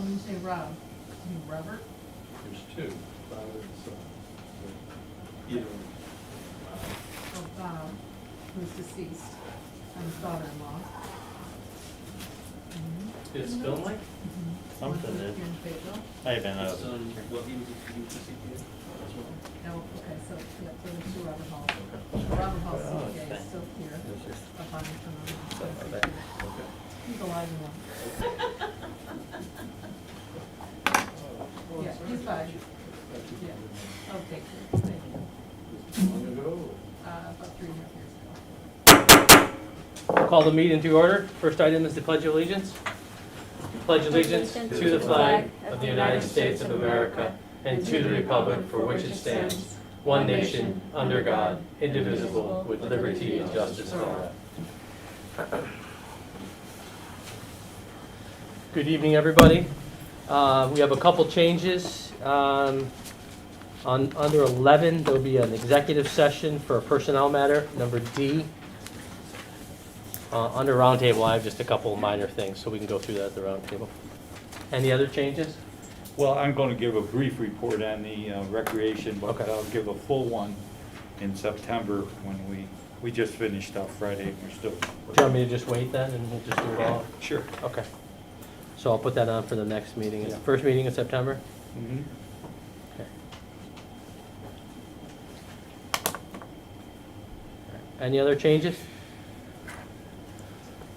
when you say Rob, you mean Robert? There's two, father and son. Either, Or Bob, who's deceased, and his daughter-in-law. It's still like something Here that in Fayetteville. I've been his son, well, he was a CPA as well. Oh, okay, so, yeah, so there's two Robert Halls. Robert Hall Oh, CPA is okay. still here, It's just up on stuff like that. Okay. He's alive and well. Yeah, he's fine. Yeah, okay, good, thank you. Long ago. About 3.5 years ago. Call the meeting to order. First item is the Pledge of Allegiance. Pledge allegiance to the flag of the United States of America and to the republic for which it stands, one nation, under God, indivisible, with liberty and justice for all. Good evening, everybody. We have a couple changes. Under 11, there'll be an executive session for a personnel matter, number D. Under roundtable, I have just a couple of minor things, so we can go through that at the roundtable. Any other changes? Well, I'm going to give a brief report on the recreation, but Okay. I'll give a full one in September when we just finished up Friday. We're still. Do you want me to just wait then, and we'll just do it all? Sure. Okay. So I'll put that on for the next meeting, Yeah. first meeting in September? Mhm. Okay. Any other changes?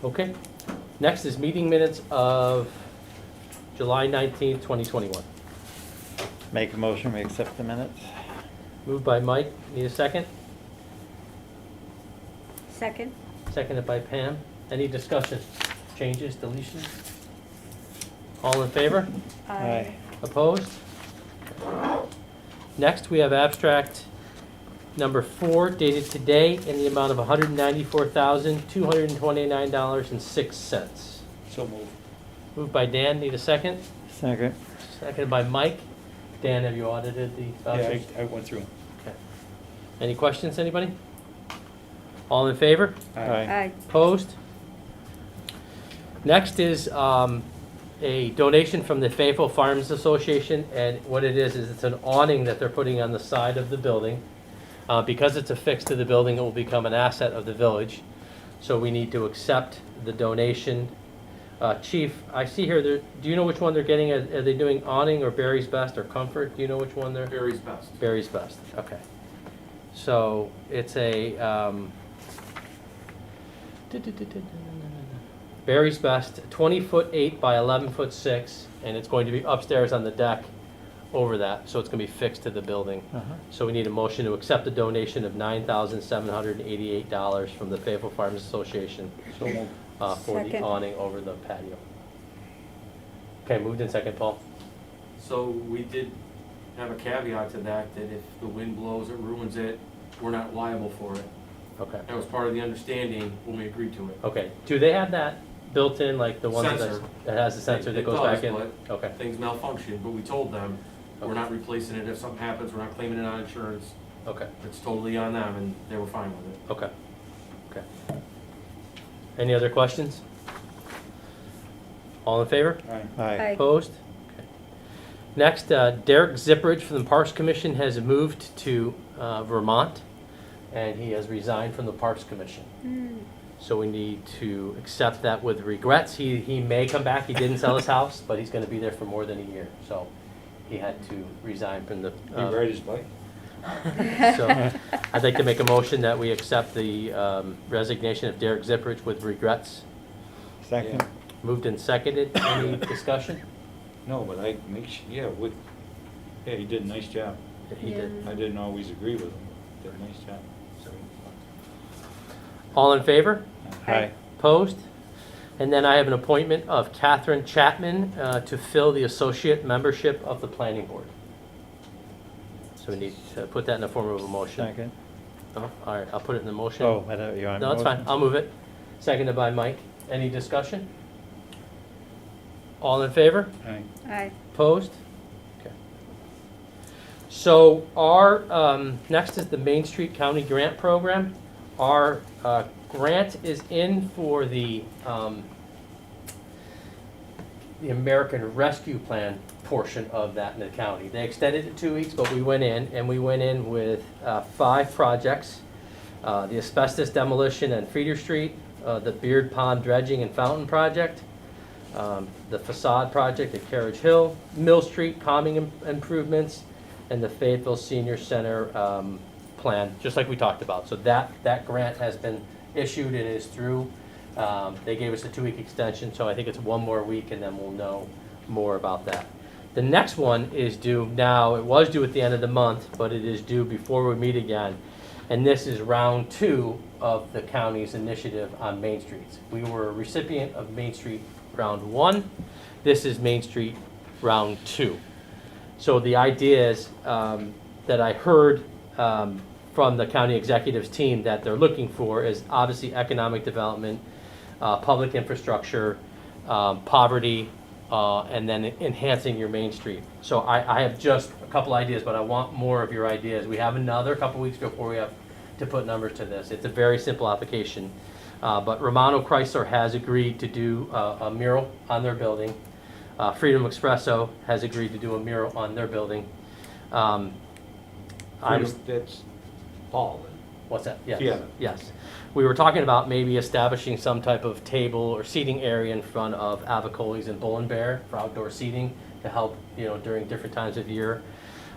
Okay. Next is meeting minutes of July 19th, 2021. Make a motion, we accept the minutes. Moved by Mike. Need a second? Second. Seconded by Pam. Any discussion? Changes, deletions? All in favor? Aye. Opposed? Next, we have abstract number 4 dated today in the amount of $194,229.06. So move. Moved by Dan. Need a second? Second. Seconded by Mike. Dan, have you audited the vouchers? Yeah, I went through. Okay. Any questions, anybody? All in favor? Aye. Opposed? Next is a donation from the Fayetteville Farms Association, and what it is it's an awning that they're putting on the side of the building. Because it's affixed to the building, it will become an asset of the village. So we need to accept the donation. Chief, I see here, do you know which one they're getting? Are they doing awning or Barry's Best or Comfort? Do you know which one they're? Barry's best. Barry's Best, okay. So it's a Barry's Best, 20'8" by 11'6", and it's going to be upstairs on the deck over that, so it's going to be fixed to the building. So we need a motion to accept a donation of $9,788 from the Fayetteville Farms Association So move. for the Second. awning over the patio. Okay, moved in second, Paul. So we did have a caveat to that, that if the wind blows, it ruins it, we're not liable for it. Okay. That was part of the understanding when we agreed to it. Okay, do they have that built in, like the one Sensor. that has the sensor that It goes does, back in? but Okay, Things malfunction, but we told them, we're not replacing it if something happens, we're not claiming it on insurance. okay, It's totally on them, and they were fine with it. okay, okay. Any other questions? All in favor? Aye. Aye. Aye. Opposed? Okay. Next, Derek Zipperidge from the Parks Commission has moved to Vermont, and he has resigned from the Parks Commission. So we need to accept that with regrets. He may come back. He didn't sell his house, but he's going to be there for more than a year. So he had to resign from the. He ride his bike. So I'd like to make a motion that we accept the resignation of Derek Zipperidge with regrets. Second. Moved and seconded. Any discussion? No, but I make sure, yeah, he did a nice job. He did. I didn't always agree with him, but did a nice job. So. All in favor? Aye. Opposed? And then I have an appointment of Catherine Chapman to fill the associate membership of the planning board. So we need to put that in the form of a motion. Second. Oh, all right, I'll put it in the motion. Oh, I thought you wanted. No, that's fine. I'll move it. Seconded by Mike. Any discussion? All in favor? Aye. Aye. Opposed? Okay. So our, next is the Main Street County Grant Program. Our grant is in for the the American Rescue Plan portion of that in the county. They extended it 2 weeks, but we went in with 5 projects. The asbestos demolition on Feeder Street, the Beard Pond dredging and fountain project, the facade project at Carriage Hill, Mill Street calming improvements, and the Fayetteville Senior Center plan, just like we talked about. So that grant has been issued and is through. They gave us a 2-week extension, so I think it's 1 more week and then we'll know more about that. The next one is due now. It was due at the end of the month, but it is due before we meet again. And this is round 2 of the county's initiative on Main Streets. We were a recipient of Main Street round 1. This is Main Street round 2. So the idea is that I heard from the county executives team that they're looking for is obviously economic development, public infrastructure, poverty, and then enhancing your Main Street. So I have just a couple ideas, but I want more of your ideas. We have another couple weeks before we have to put numbers to this. It's a very simple application. But Romano Chrysler has agreed to do a mural on their building. Freedom Expresso has agreed to do a mural on their building. That's Paul. What's that? Yes. Yeah. Yes. We were talking about maybe establishing some type of table or seating area in front of Avicoli's and Bull and Bear for outdoor seating to help, during different times of year.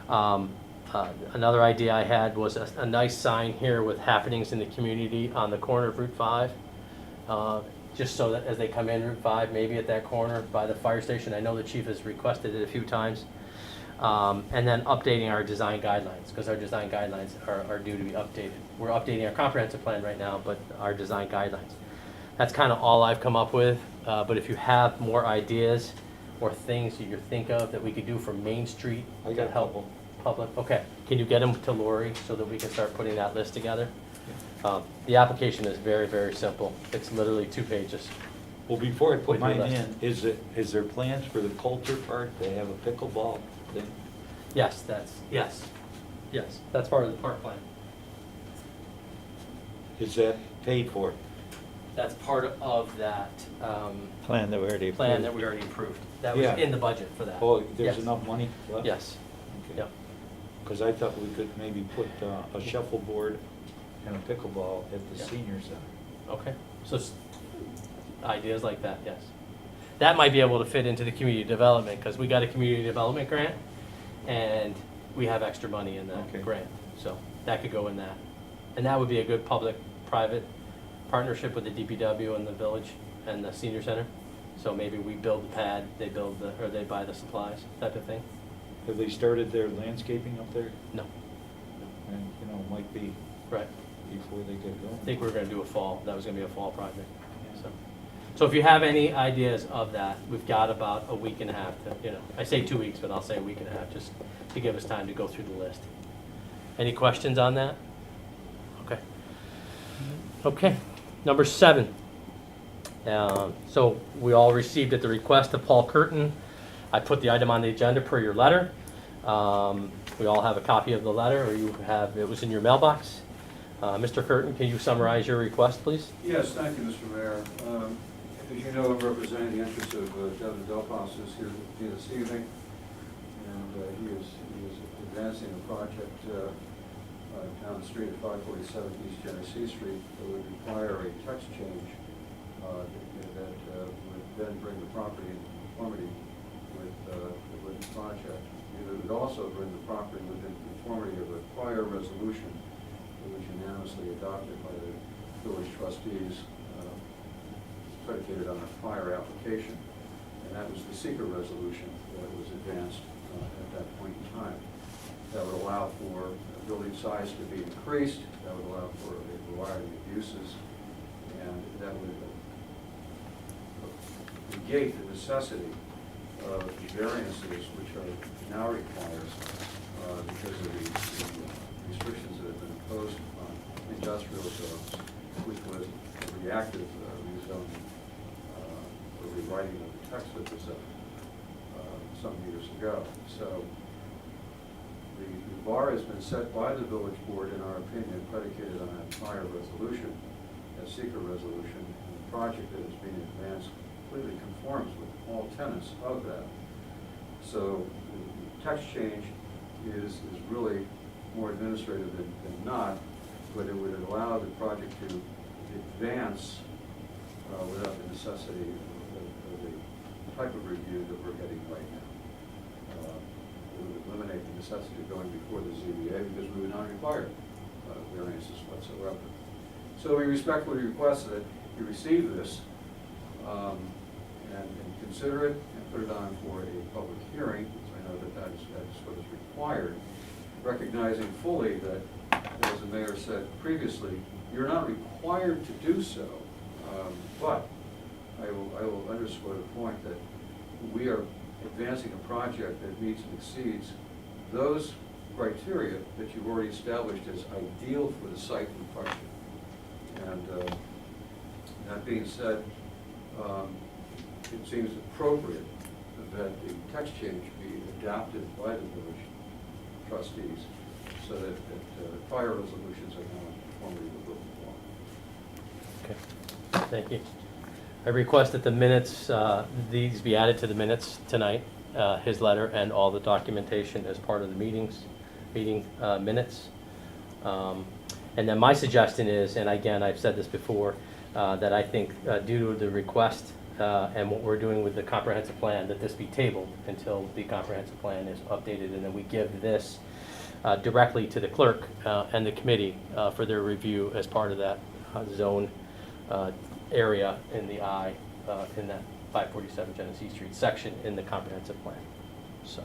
Another idea I had was a nice sign here with happenings in the community on the corner of Route 5. Just so that as they come in Route 5, maybe at that corner by the fire station. I know the chief has requested it a few times. And then updating our design guidelines, because our design guidelines are due to be updated. We're updating our comprehensive plan right now, but our design guidelines. That's kind of all I've come up with, but if you have more ideas or things that you think of that we could do for Main Street I to got a help couple. public, okay. Can you get them to Lori so that we can start putting that list together? The application is very, very simple. It's literally 2 pages. Well, before I put With your mine list. in, is there plans for the Coulter Park? They have a pickleball thing? Yes, that's part of the park plan. Is that paid for? That's part of that Plan that we already plan approved. that we already approved. That was Yeah. in the budget for that. Oh, there's Yes. enough money left? Yes, Okay. yep. Because I thought we could maybe put a shuffleboard and a pickleball at the Yeah. senior center. Okay, so ideas like that, yes. That might be able to fit into the community development, because we got a community development grant, and we have extra money in that Okay. grant, so that could go in that. And that would be a good public-private partnership with the DPW and the village and the senior center. So maybe we build the pad, they buy the supplies, type of thing. Have they started their landscaping up there? No, And, might be right. before they get going. I think we're gonna do that was gonna be a fall project, so. So if you have any ideas of that, we've got about a week and a half to, I say 2 weeks, but I'll say a week and a half, just to give us time to go through the list. Any questions on that? Okay. Okay, number 7. So we all received at the request of Paul Curtin. I put the item on the agenda per your letter. We all have a copy of the letter, or it was in your mailbox. Mr. Curtin, can you summarize your request, please? Yes, thank you, Mr. Mayor. As you know, I'm representing the interests of Devin Delpas here this evening, and he is advancing a project down the street at 547 East Genesee Street that would require a text change that would then bring the property into conformity with the project. It would also bring the property within conformity of a prior resolution that was unanimously adopted by the village trustees, predicated on a prior application, and that was the seeker resolution that was advanced at that point in time. That would allow for building size to be increased, that would allow for a variety of uses, and that would negate the necessity of the variances which are now required because of the restrictions that have been imposed on industrial zones, which was a reactive rezoning or rewriting of the text of the zone some years ago. So the bar has been set by the village board, in our opinion, predicated on that prior resolution, that seeker resolution, and the project that is being advanced completely conforms with all tenets of that. So the text change is really more administrative than not, but it would allow the project to advance without the necessity of the type of review that we're getting right now. It would eliminate the necessity of going before the ZBA because we would not require variances whatsoever. So we respectfully request that you receive this and consider it and put it on for a public hearing, because I know that that's what is required, recognizing fully that, as the mayor said previously, you're not required to do so, but I will underscore the point that we are advancing a project that meets and exceeds those criteria that you've already established as ideal for the site in question. And that being said, it seems appropriate that the text change be adopted by the village trustees so that prior resolutions are now formally removed. Okay, thank you. I request that the minutes, these be added to the minutes tonight, his letter and all the documentation as part of the meeting minutes. And then my suggestion is, and again, I've said this before, that I think due to the request and what we're doing with the comprehensive plan, that this be tabled until the comprehensive plan is updated, and then we give this directly to the clerk and the committee for their review as part of that zone area in the I, in that 547 Genesee Street section in the comprehensive plan. So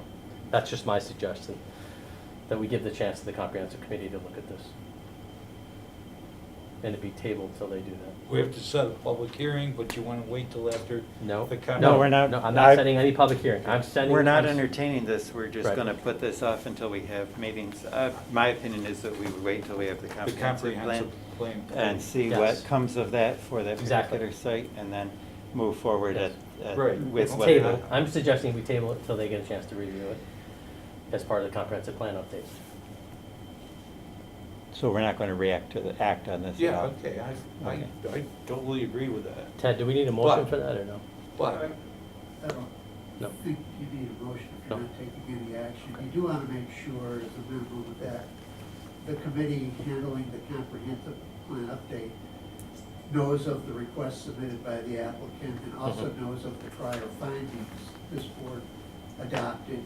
that's just my suggestion, that we give the chance to the comprehensive committee to look at this. And to be tabled till they do that. We have to set a public hearing, but you want to wait till after No, the No, we're not. No, I'm not setting any public hearing. I'm sending. We're not entertaining this, we're just Right. gonna put this off until we have meetings. My opinion is that we would wait till we have the the comprehensive plan comprehensive plan. and see Yes. what comes of that for that Exactly. particular site, and then move forward Yes. Right. with It's what. table. I'm suggesting we table it until they get a chance to review it as part of the comprehensive plan update. So we're not gonna act on this at Yeah, all? okay, Okay. I totally agree with that. Ted, do we need a motion But- for that or no? But, I don't No. think you need a motion if you're No. not taking any action. You do want to make sure, as a minimum, that the committee handling the comprehensive plan update knows of the request submitted by the applicant and also Mhm. knows of the prior findings this board adopted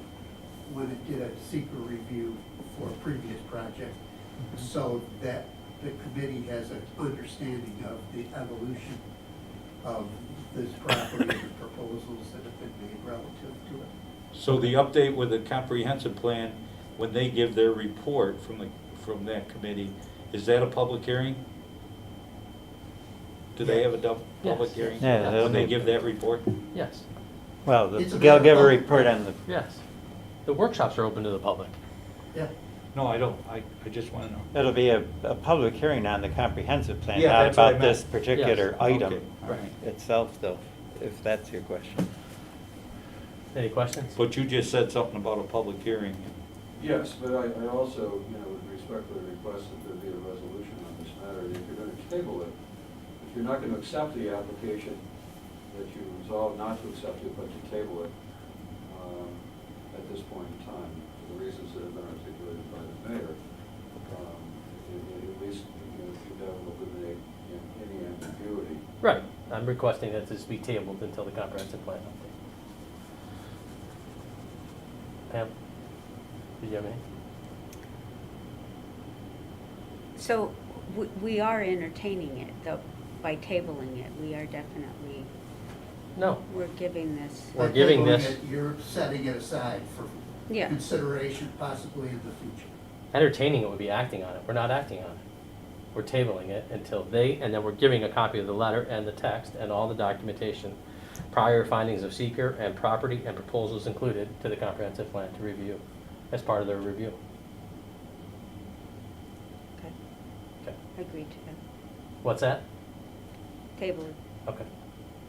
when it did a secret review for a previous project, so that the committee has an understanding of the evolution of this property and the proposals that have been made relative to it. so the update with the comprehensive plan, when they give their report from that committee, is that a public hearing? Do they have a public Yes. hearing? Yeah, that'll When they be- give that report? Yes, Well, It's they'll give a available. report on the, yes. The workshops are open to the public. Yeah. No, I don't, I just want to know. it'll be a public hearing on the comprehensive plan, Yeah, not that's what I about this meant. particular Yes. item Okay, all right. itself, though, if that's your question. Any questions? But you just said something about a public hearing. Yes, but I also, would respectfully request that there be a resolution on this matter. If you're going to table it, if you're not going to accept the application, that you resolve not to accept it, but to table it at this point in time, for the reasons that have been articulated by the mayor. At least, that will eliminate any ambiguity. Right, I'm requesting that this be tabled until the comprehensive plan update. Pam, did you have any? So we are entertaining it, though, by tabling it. We are definitely, No, we're giving this, We're By giving tabling this- it, You're setting it aside for yeah. consideration possibly in the future. entertaining it would be acting on it. We're not acting on it. We're tabling it until and then we're giving a copy of the letter and the text and all the documentation, prior findings of seeker and property and proposals included to the comprehensive plan to review as part of their review. Okay, Okay. agree to that. What's that? Table it. Okay.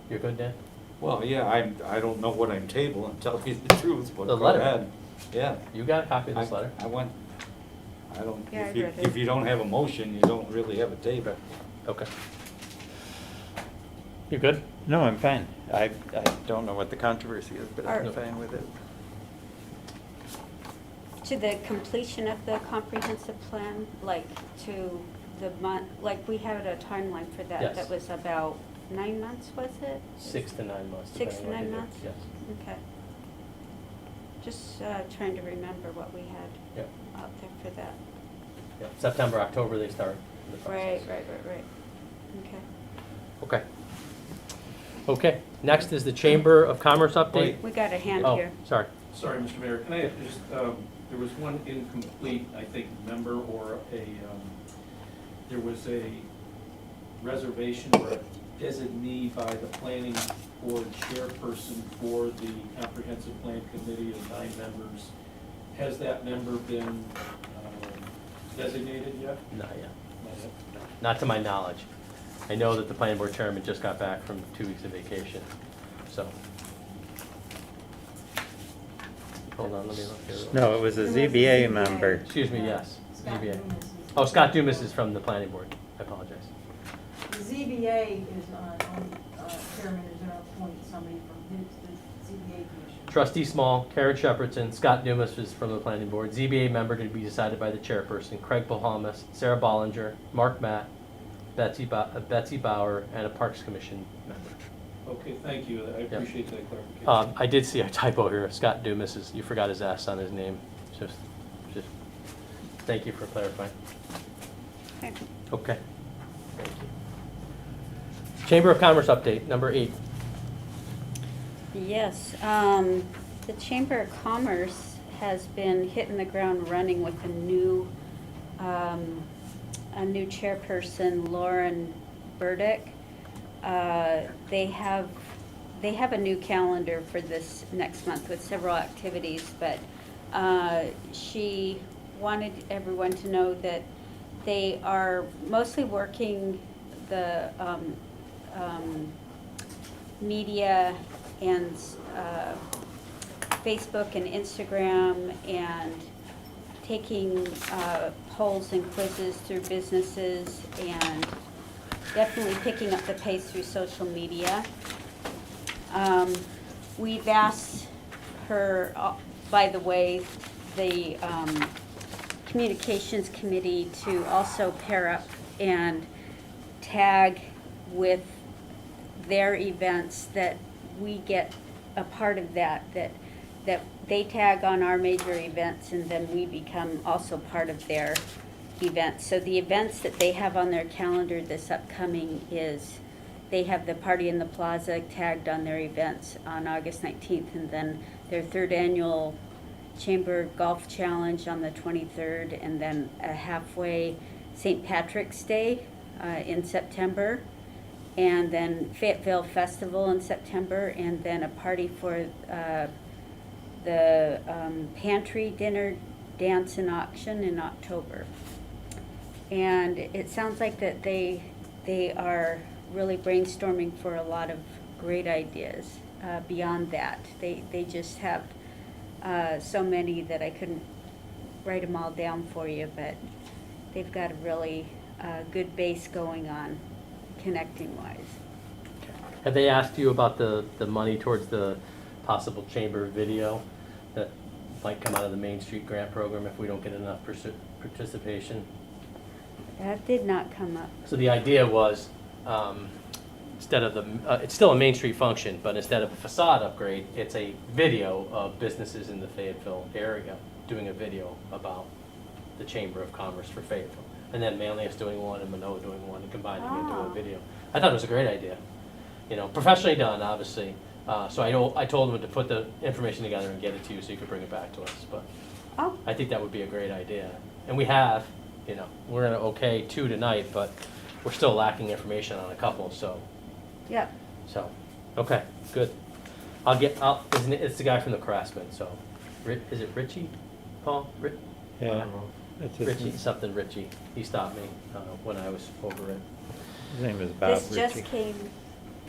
You're good, Dan? Well, yeah, I don't know what I'm tabling, tell you the truth, but The go letter. ahead. Yeah. You got a copy of this letter? I don't, Yeah, I if you, read it. if you don't have a motion, you don't really have a table. Okay. You good? No, I'm fine. I don't know what the controversy is, but I'm Are- fine with it. To the completion of the comprehensive plan, like to the month, like we had a timeline for that. Yes. That was about 9 months, was it? 6 to 9 months. 6 to depending on 9 what you do. months? Yes. Okay. Just trying to remember what we had Yep. out there for that. Yep. September, October, they start the Right, process. right. Okay. Okay. Okay, next is the Chamber of Commerce update. We got a hand Oh, here. sorry. Sorry, Mr. Mayor, can I just, there was one incomplete, I think, member or there was a reservation or a designee by the planning board chairperson for the comprehensive plan committee of 9 members. Has that member been designated yet? Not yet. Not yet. Not to my knowledge. I know that the planning board chairman just got back from 2 weeks of vacation, so. Hold on, let me look here. No, it was a ZBA member. Excuse me, yes. Scott ZBA. Dumas is- Oh, Scott Dumas is from the planning board. I apologize. The ZBA is chairman is going to appoint somebody from the ZBA commission. Trustee Small, Karen Shepherdson, Scott Dumas is from the planning board. ZBA member to be decided by the chairperson, Craig Bahamas, Sarah Bollinger, Mark Matt, Betsy Bauer, and a Parks Commission member. Okay, thank you, I appreciate that clarification. I did see a typo here. Scott Dumas is, you forgot his S on his name. Just, thank you for clarifying. Okay. Okay. Thank you. Chamber of Commerce update, number 8. Yes, the Chamber of Commerce has been hitting the ground running with a new chairperson, Lauren Burdick. They have a new calendar for this next month with several activities, but she wanted everyone to know that they are mostly working the media and Facebook and Instagram and taking polls and quizzes through businesses and definitely picking up the pace through social media. We've asked her, by the way, the communications committee to also pair up and tag with their events, that we get a part of that they tag on our major events and then we become also part of their events. So the events that they have on their calendar this upcoming is, they have the Party in the Plaza tagged on their events on August 19th, and then their 3rd annual Chamber Golf Challenge on the 23rd, and then a halfway St. Patrick's Day in September, and then Fayetteville Festival in September, and then a party for the pantry dinner, dance, and auction in October. And it sounds like that they are really brainstorming for a lot of great ideas beyond that. They just have so many that I couldn't write them all down for you, but they've got a really good base going on connecting wise. Have they asked you about the money towards the possible chamber video that might come out of the Main Street grant program if we don't get enough participation? That did not come up. So the idea was, instead of it's still a Main Street function, but instead of a facade upgrade, it's a video of businesses in the Fayetteville area doing a video about the Chamber of Commerce for Fayetteville. And then Manlius doing one and Manoa doing one and combining it into a Oh. video. I thought it was a great idea. Professionally done, obviously. So I told them to put the information together and get it to you so you could bring it back to us. But Oh, I think that would be a great idea. And we have, we're gonna okay 2 tonight, but we're still lacking information on a couple, so, yeah. okay, good. It's the guy from the Craftsman, so, is it Richie, Paul? Yeah. That's his, Richie, something Richie. He stopped me when I was over it. his name is Bob This just Ritchie. came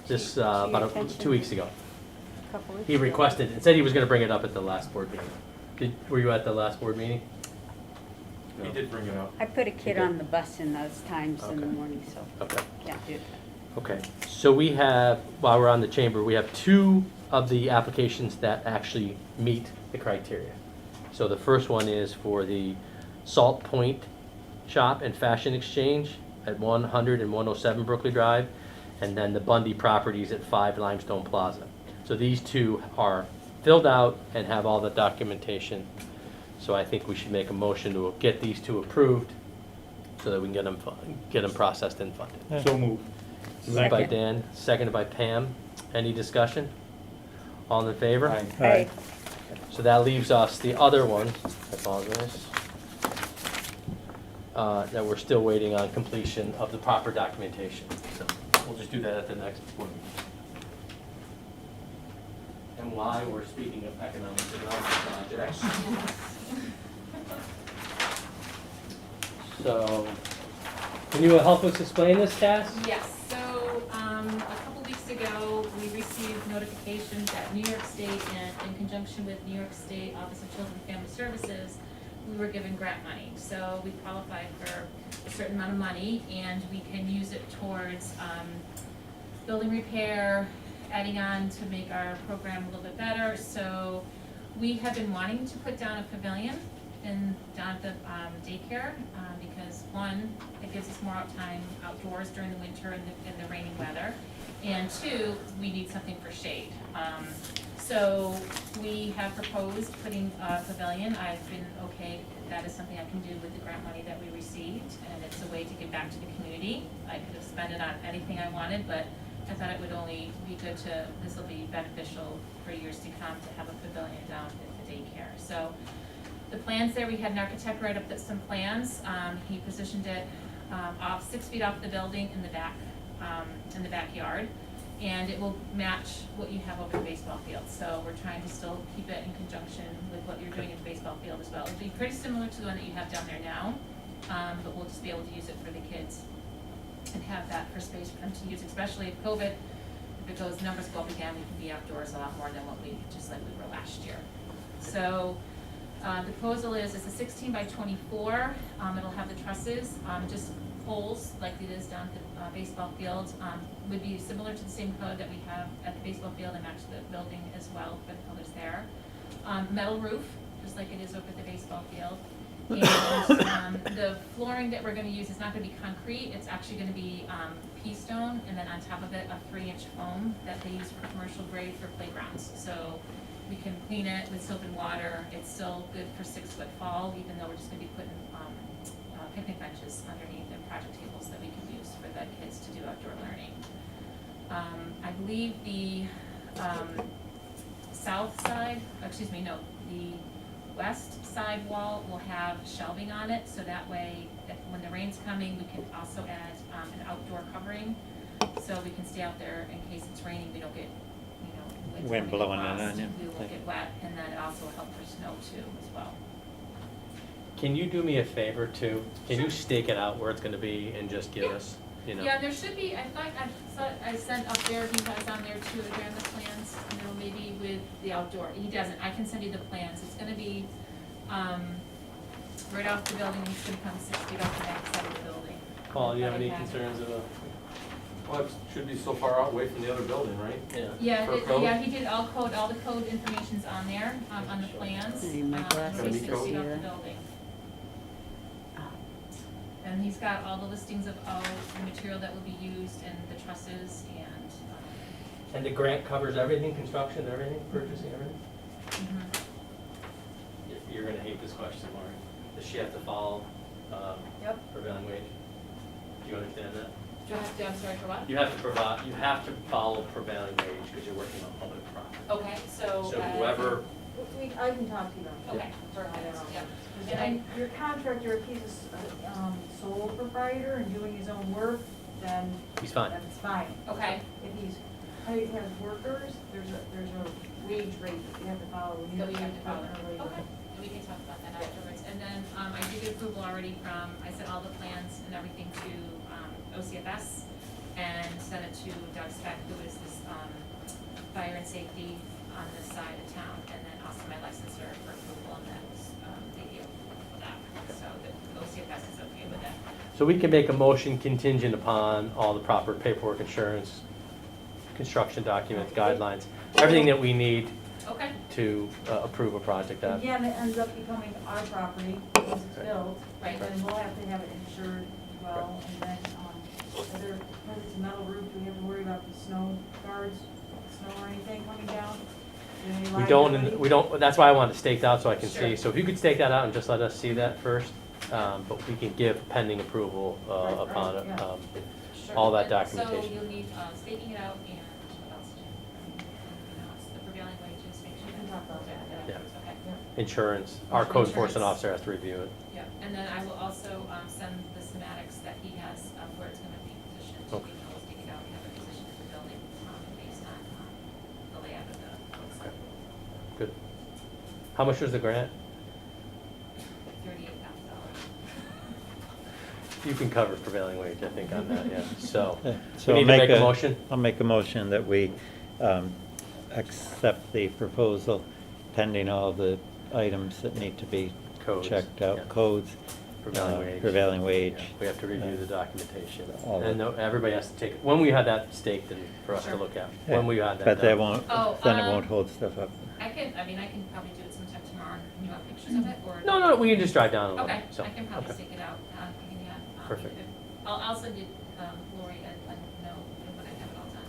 Just to your about attention 2 weeks ago. a couple weeks He ago. requested, and said he was gonna bring it up at the last board meeting. Were you at the last board meeting? He did bring it up. I put a kid Okay. on the bus in those times in the Okay. morning, so Okay. can't do that. Okay, so we have, while we're on the chamber, we have 2 of the applications that actually meet the criteria. So the first one is for the Salt Point Shop and Fashion Exchange at 100 and 107 Brooklyn Drive, and then the Bundy Properties at 5 Limestone Plaza. So these 2 are filled out and have all the documentation. So I think we should make a motion to get these 2 approved so that we can get them processed and funded. So moved. Moved by Dan, seconded by Pam. Any discussion? All in favor? Aye. Aye. So that leaves us the other ones, I apologize, that we're still waiting on completion of the proper documentation. So we'll just do that at the next one. And why we're speaking of economic development projects. So, can you help us explain this, Cass? Yes, so, a couple weeks ago, we received notification that New York State, and in conjunction with New York State Office of Children and Family Services, we were given grant money. So we qualified for a certain amount of money, and we can use it towards, building repair, adding on to make our program a little bit better. So we have been wanting to put down a pavilion down at the daycare, because 1, it gives us more time outdoors during the winter and the rainy weather, and 2, we need something for shade. So we have proposed putting a pavilion. I've been okay, that is something I can do with the grant money that we received, and it's a way to give back to the community. I could have spent it on anything I wanted, but I thought it would only be good to, this will be beneficial for years to come, to have a pavilion down at the daycare. So the plans there, we had an architect write up some plans. He positioned it off 6 feet off the building in the backyard, and it will match what you have over the baseball field. So we're trying to still keep it in conjunction with what you're doing at the baseball field as well. It'll be pretty similar to the one that you have down there now, but we'll just be able to use it for the kids and have that for space for them to use, especially if COVID, if it goes, numbers go up again, we can be outdoors a lot more than what we, just like we were last year. So the proposal is, it's a 16 by 24. It'll have the trusses, just poles like it is down at the baseball field. Would be similar to the same code that we have at the baseball field and match the building as well for the colors there. Metal roof, just like it is over at the baseball field. And the flooring that we're gonna use is not gonna be concrete, it's actually gonna be pea stone, and then on top of it, a 3-inch foam that they use for commercial grade for playgrounds. So we can clean it with soap and water. It's still good for 6-foot fall, even though we're just gonna be putting picnic benches underneath and project tables that we can use for the kids to do outdoor learning. I believe the the west side wall will have shelving on it, so that way, if, when the rain's coming, we can also add an outdoor covering, so we can stay out there in case it's raining, we don't get, Wind blowing in across, on you. we won't get wet, and then it also will help for snow too as well. Can you do me a favor too? Can you stake it out where it's gonna be and just give us, Yeah, there should be, I sent up there, he has on there too, again, the plans, maybe with the outdoor, he doesn't, I can send you the plans, it's gonna be, right off the building, he's gonna come 6 feet off the back side of the building. Paul, do you have But I any have- concerns about? Well, it should be so far out, away from the other building, right? Yeah. Yeah, For code? yeah, he did all the code information's on there, on the plans. I need my glasses It'll be to 6 feet see off the that. building. And he's got all the listings of all the material that will be used and the trusses and, And the grant covers everything, construction, everything, purchasing, everything? You're gonna hate this question, Lauren. Does she have to follow, Yep. prevailing wage? Do you understand that? do I have to, I'm sorry, for what? You have to follow prevailing wage because you're working on public property. Okay, so. So whoever, I can talk to them. Okay, I don't perfect, know. yep. And your contractor, if he's a sole proprietor and doing his own work, then he's fine. that's fine. Okay. If he's, has workers, there's a wage rate that you have to follow. That we have to follow. Department of Labor. Okay, and we can talk about that afterwards. And then, I did get approval already from, I sent all the plans and everything to, OCFS and sent it to Doug Speck, who is this, fire and safety on this side of town, and then also my licensor for approval, and that was, they gave approval for that. So the OCFS is okay with that. So we can make a motion contingent upon all the proper paperwork, insurance, construction documents, guidelines, everything that we need Okay, to approve a project that. Again, it ends up becoming our property once it's built, Right. and then we'll have to have it insured as well, and then, whether, because it's a metal roof, do we have to worry about the snow guards, snow or anything coming down? We don't, that's why I want it staked out so I can see. Sure. So if you could stake that out and just let us see that first, but we can give pending approval Right, upon right, yeah. sure. all that And documentation. So you'll need staking it out and what else? Anything else? The prevailing wages, make sure We can that. talk about that, yeah. Okay. Insurance, our code enforcement Insurance. officer has to review it. Yeah, and then I will also send the schematics that he has of where it's gonna be positioned. So we Okay. can always take it out, we have it positioned in the building based on the layout of the Okay. website. Good. How much was the grant? $38,000. You can cover prevailing wage, I think, on that, yeah. So, Yeah, we need to make a motion? I'll make a motion that we accept the proposal pending all the items that need to be Codes, checked out, yeah. codes, Prevailing wage. prevailing wage. Yeah, we have to review the documentation. all And that. everybody has to take, when we had that staked and for us to Sure. look at, Yeah, when we had that But that done. won't, Oh, then it won't hold stuff up. I can probably do it sometime tomorrow. You want pictures of it or? No, we can just drive down a little Okay, bit, so. I can probably okay. stake it out, Perfect. I'll send you, Lori, and know when I have it all done.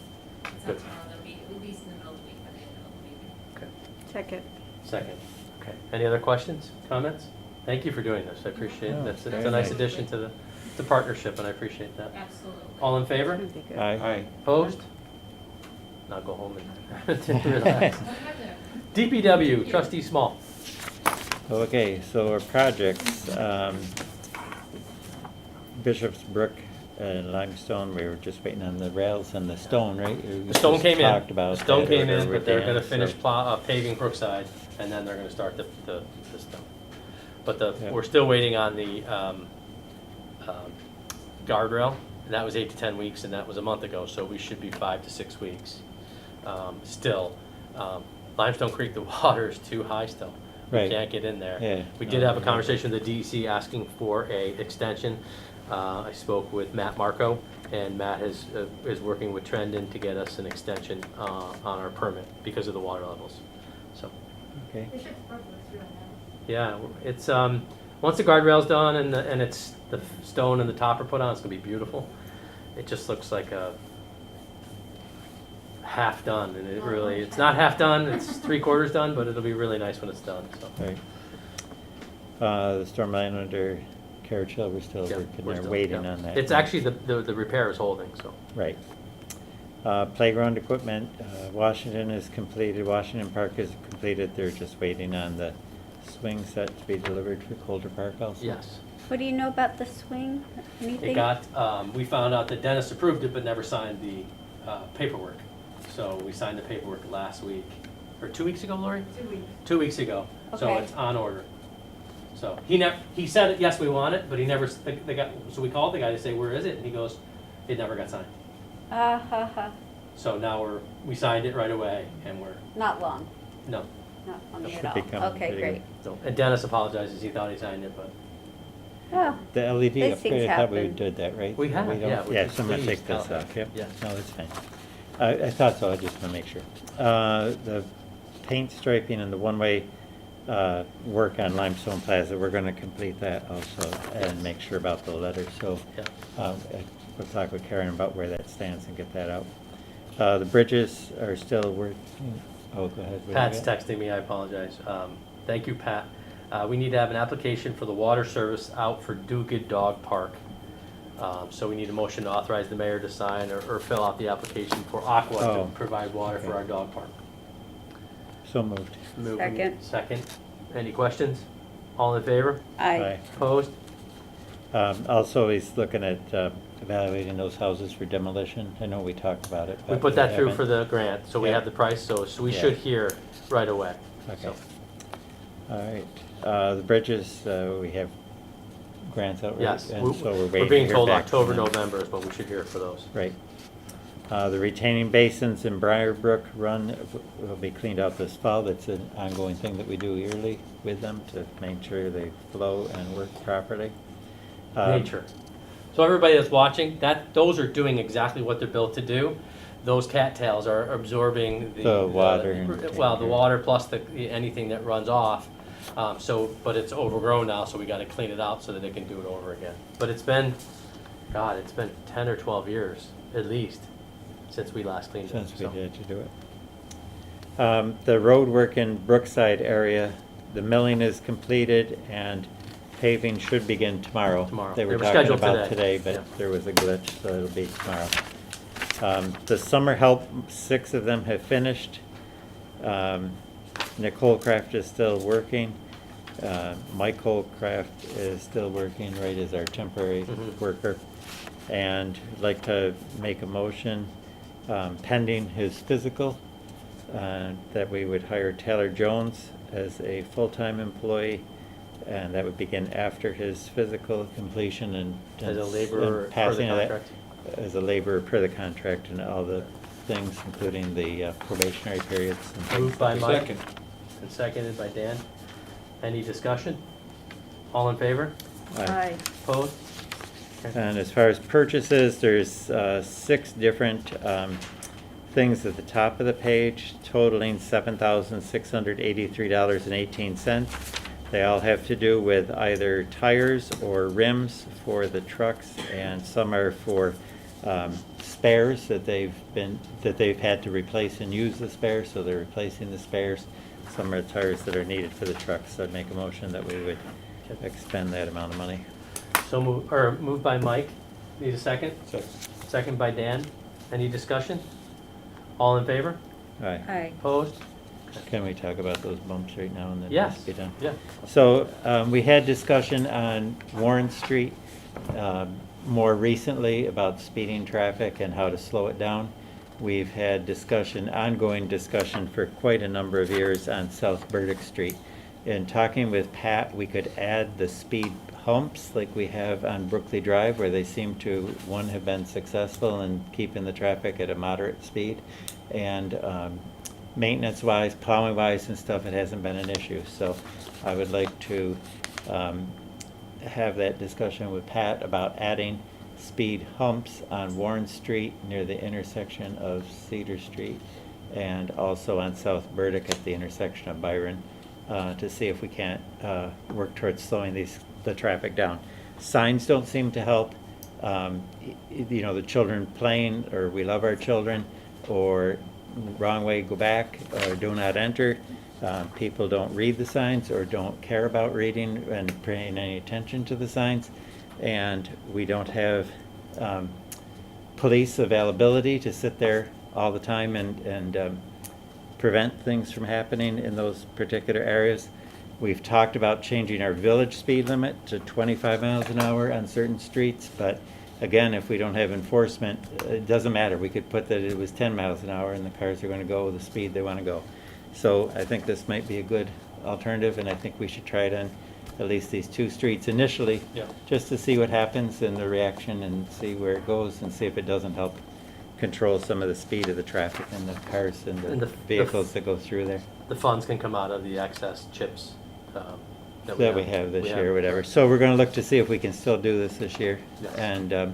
It's not Good. tomorrow, it'll be at least in the middle of the week, by the end of the week. Okay. Second. Second, okay. Any other questions, comments? Thank you for doing this, I appreciate it. No, That's, it's very a nice nice. addition to the partnership, and I appreciate that. Absolutely. All in favor? That'd be good. Aye. Opposed? Now go home and relax. What do you have there? DPW, trustee Small. Okay, so our projects, Bishop's Brook and Limestone, we were just waiting on the rails and the stone, right? We The stone just came in, Talked about the stone that came in, earlier but they're with gonna Dan, finish so- paving Brookside, and then they're gonna start the stone. But Yeah. we're still waiting on the, guardrail, and that was 8 to 10 weeks, and that was a month ago, so we should be 5 to 6 weeks. Still, Limestone Creek, the water is too high still. We Right. can't get in there. Yeah. We did No, have a yeah. conversation with the DEC asking for a extension. I spoke with Matt Marco, and Matt is working with Trendon to get us an extension on our permit because of the water levels. So, Okay, Bishop's Brook looks really nice. yeah, it's, once the guardrail's done and it's, the stone and the top are put on, it's gonna be beautiful. It just looks like a half done, and it really, it's not half done, it's 3/4 done, but it'll be really nice when it's done, so. right. The storm line under Carriage Hill, we're still Yeah, working we're there, still- waiting yeah. on that. It's actually, the repair is holding, so. Right. Playground equipment, Washington is completed, Washington Park is completed, they're just waiting on the swing set to be delivered for Colder Park also. Yes. What do you know about the swing? Anything? It got, we found out that Dennis approved it but never signed the paperwork. So we signed the paperwork last week, or 2 weeks ago, Lori? 2 weeks. 2 weeks ago. So Okay. it's on order. So he said, yes, we want it, but he never, the guy, so we called the guy to say, where is it? And he goes, it never got signed. Ha ha. So now we signed it right away, and Not long, no. not long Should at all. be coming Okay, pretty great. So, and Dennis apologizes, he thought he signed it, but Oh, The LED These things upgrade, I thought we happen. did that, right? We have, don't- yeah, which Yeah, is someone pleased. take this Oh, off, yep. yes. No, that's fine. I thought so, I just want to make sure. The paint striping and the one-way work on Limestone Plaza, we're going to complete that also and make sure about the letters. So Yeah. we'll talk with Karen about where that stands and get that out. The bridges are still working. Oh, go ahead. What do you Pat's got? texting me, I apologize. Thank you, Pat. We need to have an application for the water service out for Duguid Dog Park. So we need a motion to authorize the mayor to sign or fill out the application for Aqua to Oh, provide water for okay. our dog park. So moved. Second. Second. Any questions? All in favor? aye. Opposed? Also, he's looking at evaluating those houses for demolition. I know we talked about it. We but put that through haven't. for the grant, so we Yeah. have the price, so we Yeah. should hear right away. Okay. So, All right. The bridges, we have grants out, right? yes, And so we're waiting we're to being hear told back from October, them. November is when we should hear for those. Right. The retaining basins in Briarbrook Run will be cleaned out this fall. That's an ongoing thing that we do yearly with them to make sure they flow and work properly. Nature. So everybody that's watching, those are doing exactly what they're built to do. Those cattails are absorbing The water and well, the taking- water plus anything that runs off. But it's overgrown now, so we gotta clean it out so that they can do it over again. But it's been 10 or 12 years, at least, since we last cleaned it. Since we so. did to do it. The road work in Brookside area, the milling is completed and paving should begin tomorrow. Tomorrow. They were They were talking scheduled about today. today, but Yeah. there was a glitch, so it'll be tomorrow. The summer help, 6 of them have finished. Nicole Kraft is still working. Michael Kraft is still working, right, as our temporary Mhm. worker. And I'd like to make a motion pending his physical, that we would hire Taylor Jones as a full-time employee, and that would begin after his physical completion and As a and laborer per the passing of that, contract. as a laborer per the contract and all the things, including the probationary periods and things. Moved by Mike Second. and seconded by Dan. Any discussion? All in favor? Aye. Opposed? Okay. And as far as purchases, there's 6 different things at the top of the page totaling $7,683.18. They all have to do with either tires or rims for the trucks, and some are for spares that they've had to replace and use the spares, so they're replacing the spares. Some are tires that are needed for the trucks, so I'd make a motion that we would expend that amount of money. So moved by Mike. Need a second? Second. Second by Dan. Any discussion? All in favor? All right. Aye. Opposed? Can we talk about those bumps right now and then Yes. be done? Yeah. So we had discussion on Warren Street more recently about speeding traffic and how to slow it down. We've had ongoing discussion for quite a number of years on South Burdick Street. In talking with Pat, we could add the speed humps like we have on Brookley Drive, where they seem to, have been successful in keeping the traffic at a moderate speed. And maintenance-wise, plowing-wise and stuff, it hasn't been an issue. So I would like to have that discussion with Pat about adding speed humps on Warren Street near the intersection of Cedar Street, and also on South Burdick at the intersection of Byron, to see if we can't work towards slowing the traffic down. Signs don't seem to help. The children playing, or we love our children, or wrong way, go back, or do not enter. People don't read the signs or don't care about reading and paying any attention to the signs. And we don't have police availability to sit there all the time and prevent things from happening in those particular areas. We've talked about changing our village speed limit to 25 miles an hour on certain streets, but again, if we don't have enforcement, it doesn't matter. We could put that it was 10 miles an hour and the cars are going to go the speed they want to go. So I think this might be a good alternative, and I think we should try it on at least these 2 streets initially, Yeah. just to see what happens and the reaction and see where it goes and see if it doesn't help control some of the speed of the traffic and the cars and And the the vehicles that go through there. The funds can come out of the excess chips That we have this We year or whatever. So we're gonna look to see if we can still do this year. Yes. And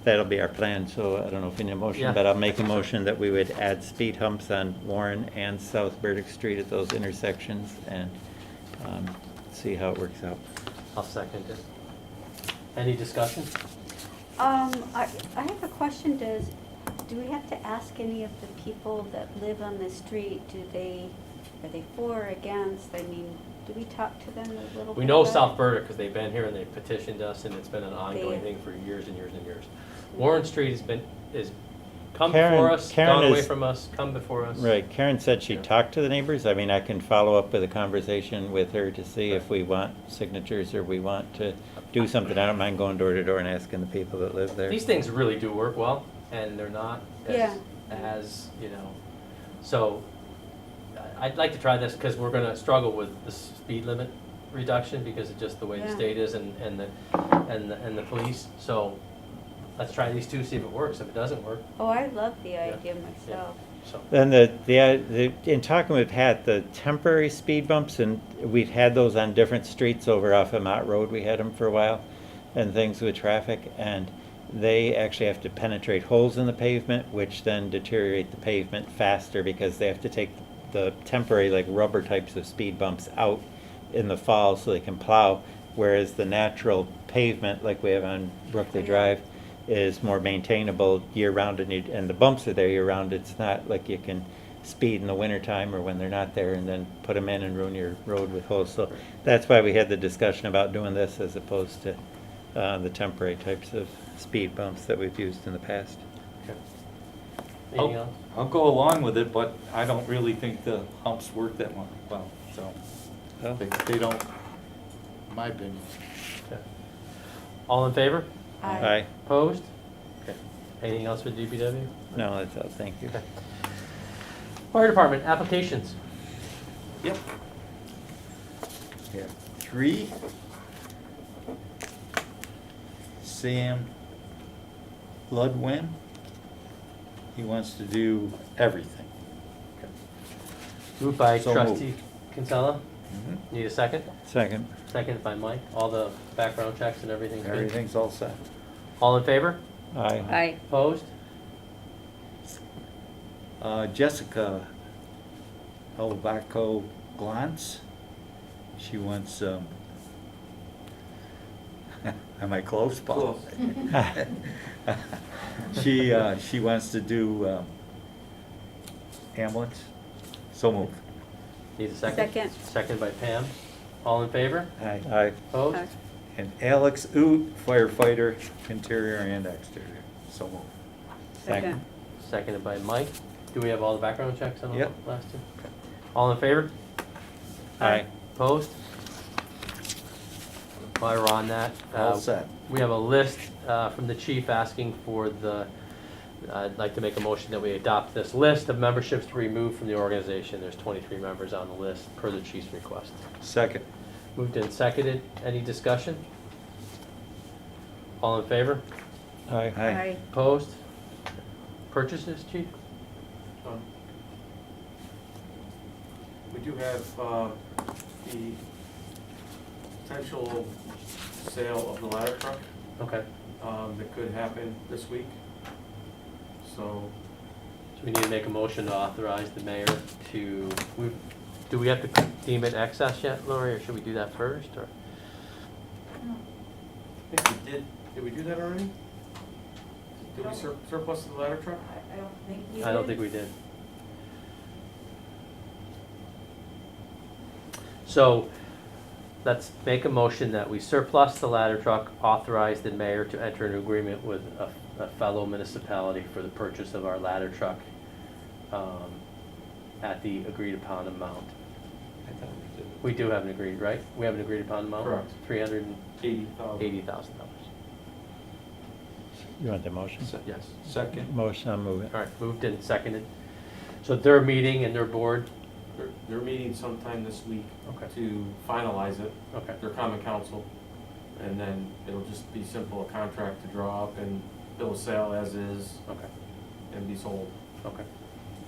that'll be our plan, so I don't know if we need a motion, Yeah. but I'll make a motion that we would add speed humps on Warren and South Burdick Street at those intersections and see how it works out. I'll second it. Any discussion? I have a question. Do we have to ask any of the people that live on the street, are they for or against? I mean, do we talk to them a little bit? We know about South it? Burdick because they've been here and they've petitioned us, and it's been an ongoing They- thing for years and years and years. Warren Street is come Karen- before us, Karen gone away is- from us, come before us. Right, Karen said she Yeah. talked to the neighbors. I mean, I can follow up with a conversation with her to see if we want signatures or we want to do something. I don't mind going door to door and asking the people that live there. These things really do work well, and they're not Yeah. so I'd like to try this because we're gonna struggle with the speed limit reduction because of just the way the Yeah. state is and the police. So let's try these 2, see if it works. If it doesn't work, Oh, I love the idea myself. so. Then in talking with Pat, the temporary speed bumps, and we've had those on different streets over off of Mott Road, we had them for a while. and things with traffic, and they actually have to penetrate holes in the pavement, which then deteriorate the pavement faster because they have to take the temporary, like rubber types of speed bumps out in the fall so they can plow, whereas the natural pavement, like we have on Brooklyn Drive, is more maintainable year-round, and the bumps are there year-round. It's not like you can speed in the wintertime or when they're not there and then put them in and ruin your road with holes. So that's why we had the discussion about doing this as opposed to the temporary types of speed bumps that we've used in the past. Anything else? I'll go along with it, but I don't really think the humps work that well, so Oh. they don't, in my opinion. Okay. All in favor? Aye. Opposed? Okay. Anything else with DPW? No, that's all, thank you. Okay. Fire department, applications. Yep. Yeah, 3. Sam Ludwin. He wants to do everything. Moved by So trustee Kinsella. Mhm. Need a second? Second. Second by Mike. All the background checks and everything's good? Everything's all set. All in favor? Aye. Aye. Opposed? Jessica Elvaco Glantz. She wants, am I close, Paul? She wants to do ambulance. So moved. Need a second? Second. Second by Pam. All in favor? Aye. Aye. Opposed? Aye. And Alex Oot, firefighter, interior and exterior. So moved. Second. Seconded by Mike. Do we have all the background checks on the Yep. last two? Okay. All in favor? Aye. Opposed? While we're on that, All set. we have a list from the chief asking for I'd like to make a motion that we adopt this list of memberships to remove from the organization. There's 23 members on the list per the chief's request. Second. Moved and seconded. Any discussion? All in favor? Aye. Aye. Opposed? Purchases, chief? We do have the potential sale of the ladder truck Okay. that could happen this week. So, So we need to make a motion to authorize the mayor to, do we have to deem it excess yet, Lori, or should we do that first, or? I think we did. Did we do that already? Did we surplus the ladder truck? I don't think you did. I don't think we did. So, let's make a motion that we surplus the ladder truck, authorize the mayor to enter an agreement with a fellow municipality for the purchase of our ladder truck at the agreed upon amount. I thought we did. We do have an agreed, right? We have an agreed upon amount? Correct. $380,000. $80,000. You want the motion? Yes. Second. Motion, I'll move it. All right, moved and seconded. So their meeting and their board, They're meeting sometime this week Okay. to finalize it. okay, Their common council. And then it'll just be simple, a contract to draw up and bill of sale as is okay, and be sold. okay.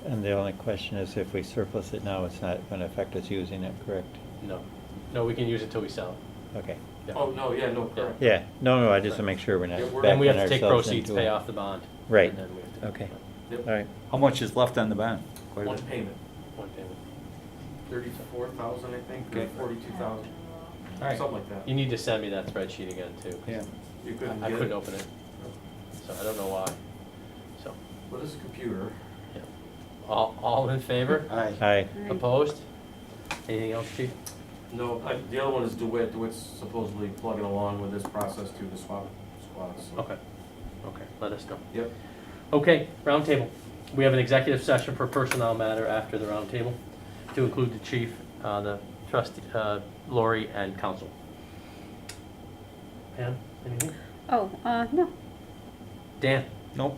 And the only question is if we surplus it now, it's not gonna affect us using it, correct? No, we can use it till we sell it. Okay. Yeah. Oh, no, yeah, no, correct. Yeah, no, I just want to make sure we're not Yeah, we're- backing And we have to take ourselves proceeds, into pay it. off the bond. Right. And then we have to. Okay. Yep. All right. How much is left on the bond? Quite a One bit. payment, One payment. 34,000, I think, or Okay. 42,000, All right. something like that. You need to send me that spreadsheet again too. Yeah. You couldn't I get couldn't it? open it, so I don't know why. So, Well, this is a computer. yeah. All in favor? Aye. Aye. Aye. Opposed? Anything else, chief? No, the other one is DeWitt. DeWitt's supposedly plugging along with this process to the swap squads. So. Okay, let us know. Yep. Okay, roundtable. We have an executive session for personnel matter after the roundtable to include the chief, the trustee, Lori, and council. Pam, anything? Oh, no. Dan? Nope.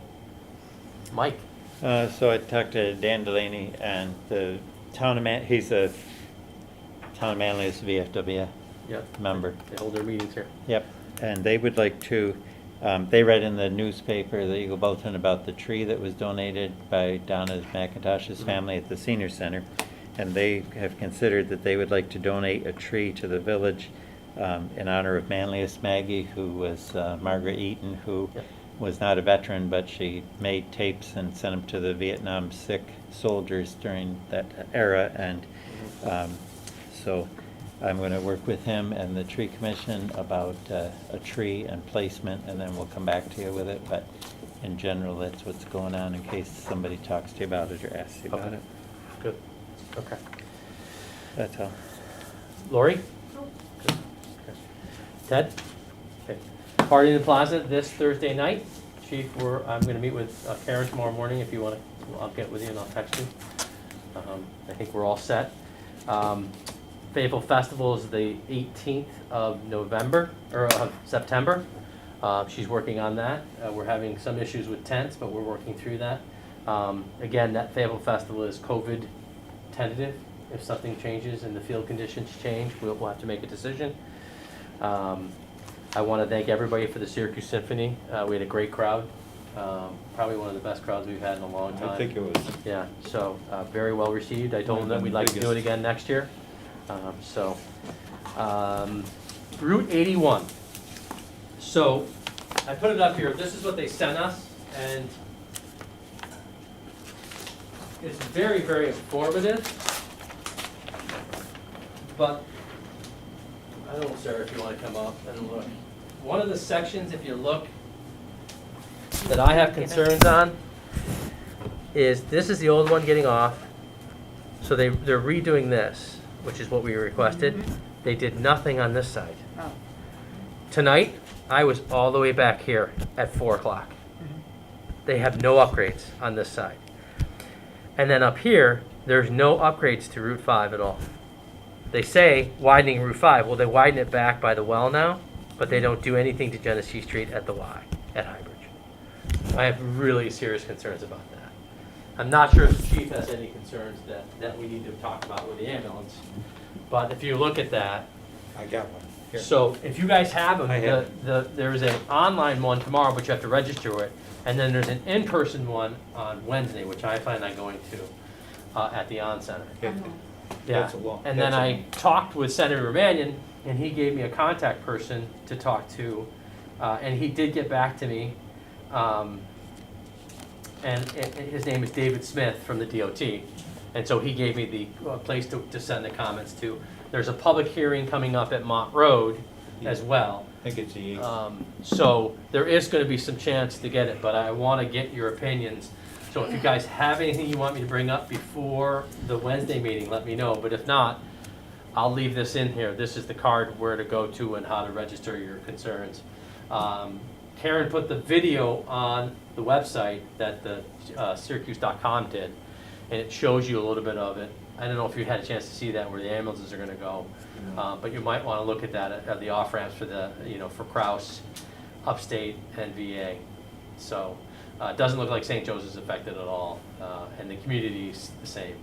Mike? So I talked to Dan Delaney and the town of he's a town of Manlius VFW Yep. member. They hold their meetings here. Yep, and they would like to, they read in the newspaper, the Eagle Bulletin, about the tree that was donated by Donna McIntosh's family at the senior center. And they have considered that they would like to donate a tree to the village in honor of Manlius Maggie, who was Margaret Eaton, who Yep. was not a veteran, but she made tapes and sent them to the Vietnam sick soldiers during that era. And so I'm going to work with him and the tree commission about a tree and placement, and then we'll come back to you with it. But in general, that's what's going on, in case somebody talks to you about it or asks you about Okay. it. Good. Okay. That's all. Lori? Good. Okay. Ted? Okay. Party in the Plaza this Thursday night. Chief, I'm gonna meet with Karen tomorrow morning. If you wanna, I'll get with you and I'll text you. I think we're all set. Fayetteville Festival is the 18th of November, or of September. She's working on that. We're having some issues with tents, but we're working through that. Again, that Fayetteville Festival is COVID tentative. If something changes and the field conditions change, we'll have to make a decision. I want to thank everybody for the Syracuse Symphony. We had a great crowd, probably one of the best crowds we've had in a long time. I think it was. Yeah, so very well received. I told them that we'd like to do it again next year. Route 81. So I put it up here. This is what they sent us, and it's very, very informative. But I don't know, Sarah, if you want to come up and look. One of the sections, if you look, that I have concerns on is this is the old one getting off. So they're redoing this, which is what we requested. They did nothing on this side. Oh. Tonight, I was all the way back here at 4 o'clock. They have no upgrades on this side. And then up here, there's no upgrades to Route 5 at all. They say widening Route 5. Well, they widen it back by the well now, but they don't do anything to Genesee Street at the Y, at Highbridge. I have really serious concerns about that. I'm not sure if the chief has any concerns that we need to talk about with the ambulance. But if you look at that, I got one. Here. so if you guys have them, I have there's an online one tomorrow, but you have to register it. And then there's an in-person one on Wednesday, which I plan on going to at the On Center. Yeah. Yeah, That's a long- and then that's a I long- talked with Senator Mannion, and he gave me a contact person to talk to, and he did get back to me. And his name is David Smith from the DOT, and so he gave me the place to send the comments to. There's a public hearing coming up at Mont Road as well. I think it's the 8th. So there is going to be some chance to get it, but I want to get your opinions. So if you guys have anything you want me to bring up before the Wednesday meeting, let me know. But if not, I'll leave this in here. This is the card where to go to and how to register your concerns. Karen put the video on the website that the Syracuse.com did, and it shows you a little bit of it. I don't know if you had a chance to see that, where the ambulances are going to go, but you might want to look at that at the off ramps for the for Crouse, Upstate, and VA. So it doesn't look like St. Joseph's affected at all, and the community's the same.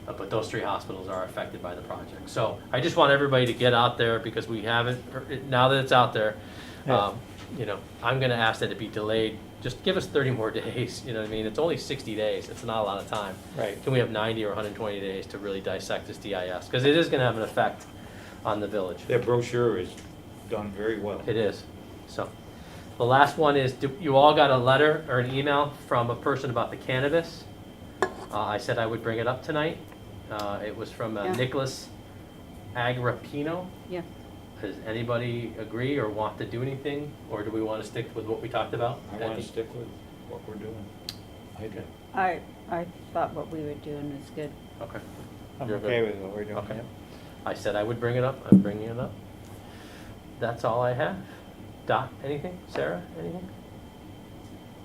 But those 3 hospitals are affected by the project. So I just want everybody to get out there, because we haven't, now that it's out there, I'm going to ask that it be delayed. Just give us 30 more days, you know what I mean? It's only 60 days. It's not a lot of time. Right. Can we have 90 or 120 days to really dissect this DIS? Because it is going to have an effect on the village. That brochure is done very well. It is. So the last one is, you all got a letter or an email from a person about the cannabis. I said I would bring it up tonight. It was from Yeah. Nicholas Agrippino. Yeah. Does anybody agree or want to do anything, or do we want to stick with what we talked about? I want to stick with what we're doing. I do. I thought what we were doing was good. Okay. I'm You're okay good. with what we're doing. Okay. Yep. I said I would bring it up. I'm bringing it up. That's all I have. Dot, anything? Sarah, anything?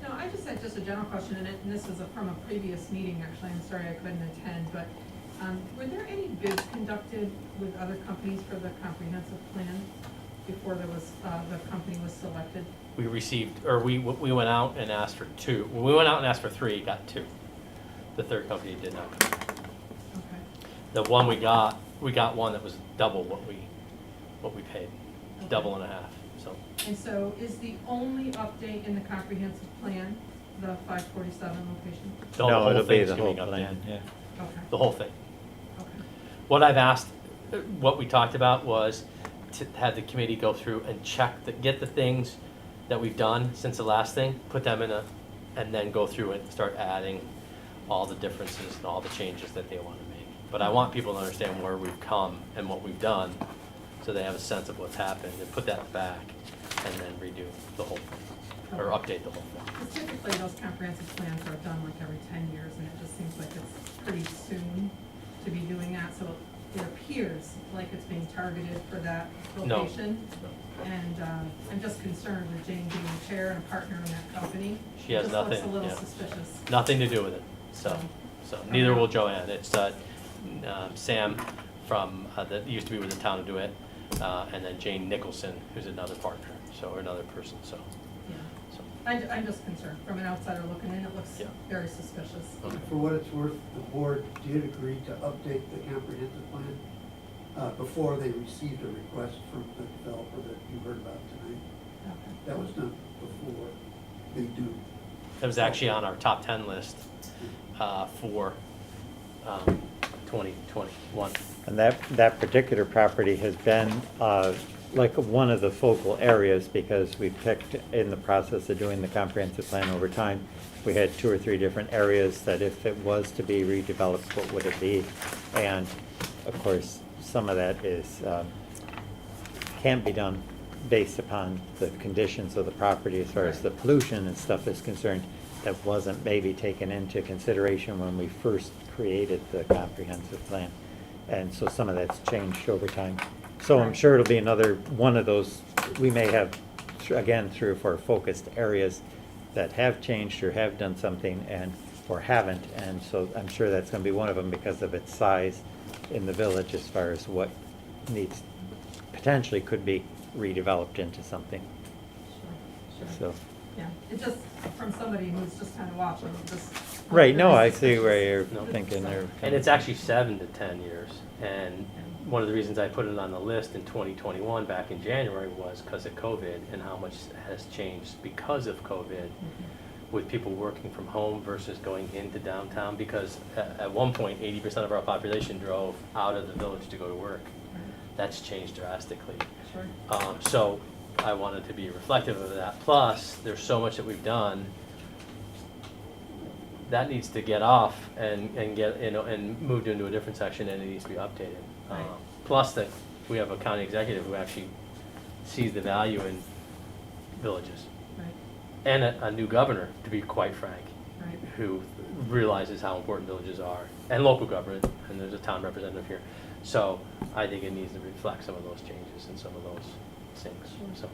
No, I just had just a general question, and this was from a previous meeting, actually. I'm sorry I couldn't attend, but were there any bids conducted with other companies for the comprehensive plan before there was, the company was selected? We received, or we went out and asked for 2. When we went out and asked for 3, got 2. The third company did not come. Okay. The one we got one that was double what we paid, Okay. double and a half. So And so is the only update in the comprehensive plan the 547 location? the No, whole it'll be thing's the whole coming up plan, then. yeah. Okay, The whole thing. okay. What I've asked, what we talked about was, to have the committee go through and get the things that we've done since the last thing, put them and then go through and start adding all the differences and all the changes that they want to make. But I want people to understand where we've come and what we've done, so they have a sense of what's happened, and put that back, and then redo the whole thing, or update the whole thing. Because typically those comprehensive plans are done like every 10 years, and it just seems like it's pretty soon to be doing that, so it appears like it's being targeted for that No. location. And I'm just concerned with Jane being a chair and a partner in that company. She has It nothing, just looks a little yeah. suspicious. Nothing to do with it, so neither will Joanne. It's Sam from, that used to be with the town of DeWitt, and then Jane Nicholson, who's another partner, or another person, so. Yeah. so. I'm just concerned, from an outsider looking in, it looks Yeah. very suspicious. Okay. For what it's worth, the board did agree to update the comprehensive plan before they received a request from the developer that you heard about tonight. Okay. That was done before they do. It was actually on our top 10 list for 2021. And that particular property has been like one of the focal areas, because we picked, in the process of doing the comprehensive plan over time, we had 2 or 3 different areas that if it was to be redeveloped, what would it be? And of course, some of that is, can't be done based upon the conditions of the property as far as the pollution and stuff is concerned. That wasn't maybe taken into consideration when we first created the comprehensive plan. And so some of that's changed over time. So I'm sure it'll be another one of those, we may have, again, 3 or 4 focused areas that have changed or have done something or haven't. And so I'm sure that's gonna be one of them because of its size in the village as far as what needs, potentially could be redeveloped into something, Sure. so. Yeah, it just, from somebody who's just kind of watching, it just. Right, no, I very see where you're suspicious. thinking there. And it's actually 7 to 10 years. And one of the reasons I put it on the list in 2021 back in January was because of COVID and how much has changed because of COVID with people working from home versus going into downtown. Because at one point, 80% of our population drove out of the village to go to work. That's changed drastically. Sure. So I wanted to be reflective of that. Plus, there's so much that we've done that needs to get off and get, and moved into a different section, and it needs to be updated. Right. Plus that we have a county executive who actually sees the value in villages. Right, And a new governor, to be quite frank, right. who realizes how important villages are, and local government, and there's a town representative here. So I think it needs to reflect some of those changes and some of those things, so.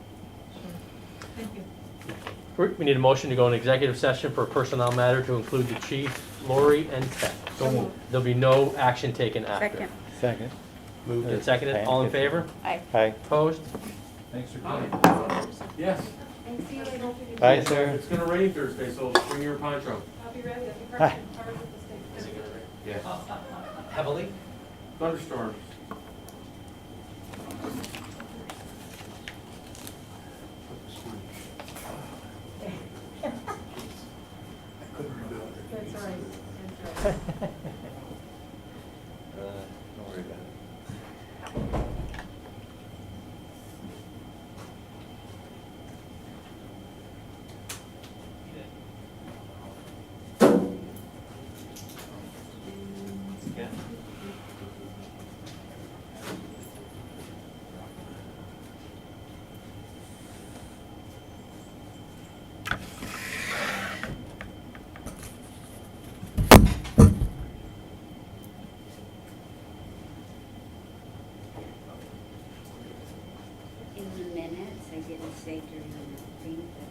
Sure. Thank you. We need a motion to go in executive session for a personnel matter to include the chief, Lori, and Ted. There'll be no action taken after. Second. Second. Moved and seconded, all in favor? Aye. Hi. Opposed? Thanks for coming. Yes, Hi, sir. it's gonna rain Thursday, so bring your poncho. I'll be ready, I'll be Hi. Is it gonna rain? Yeah. Heavily? Thunderstorms. I couldn't remember. That's all right, that's all right. Don't worry about it. In the minutes, I didn't say during the thing, but.